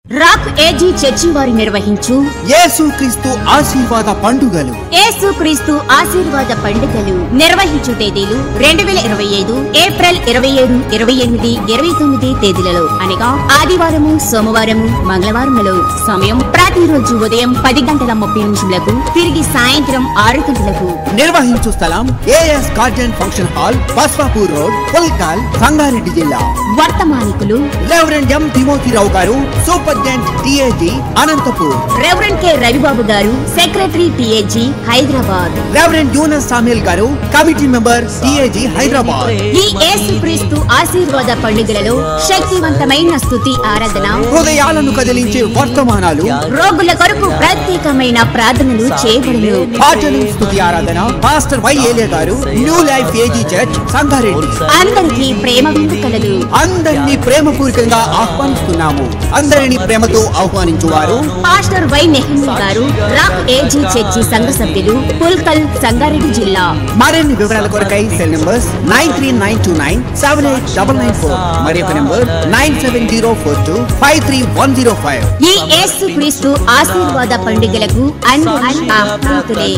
Rock AG church వారి నిర్వహించు యేసుక్రీస్తు ఆశీర్వాద పండుగలు నిర్వహించు తేదీలు 2025 ఏప్రిల్ 27, 28, 29 తేదీలలో అనగా ఆదివారము, సోమవారము, మంగళవారములలో. సమయం ప్రతిరోజు ఉదయం 10 గంటల 30 నిమిషములకు, తిరిగి సాయంత్రం 6 గంటలకు. నిర్వహించు స్థలం AS garden function hall, Baswapur road, Pulkal, Sangareddy జిల్లా. వర్తమానికులు రెవరెండ్ ఎం తిమోతిరావు గారు, superintendent TAG Anantapur. Reverend K Ravibabu గారు, secretary TAG Hyderabad. Reverend Yunus Samuel గారు, కమిటీ మెంబర్ టిఏజీ హైదరాబాద్. ఈ యేసుక్రీస్తు ఆశీర్వాద పండుగలలో శక్తివంతమైన స్తుతి ఆరాధన, హృదయాలను కదిలించే వర్తమానాలు, రోగుల కొరకు ప్రత్యేకమైన ప్రార్థనలు చేయబడును. పాటలు, స్తుతి ఆరాధన. పాస్టర్ వై ఏలియా గారు, new life AG church, Sangareddy. అందరికీ ప్రేమ విందు కలదు. అందరినీ ప్రేమపూర్వకంగా ఆహ్వానిస్తున్నాము. అందరినీ ప్రేమతో ఆహ్వానించువారు పాస్టర్ వై నెహ్మీ గారు, రాక్ ఏజీ చర్చి సంఘ సభ్యులు, పుల్కల్, సంగారెడ్డి జిల్లా. మరిన్ని వివరాల కొరకై సెల్ నంబర్స్ 9392978994 మరియు నంబర్ 9704253105. ఈ యేసుక్రీస్తు ఆశీర్వాద పండుగలకు అందరూ ఆహ్వానితులే.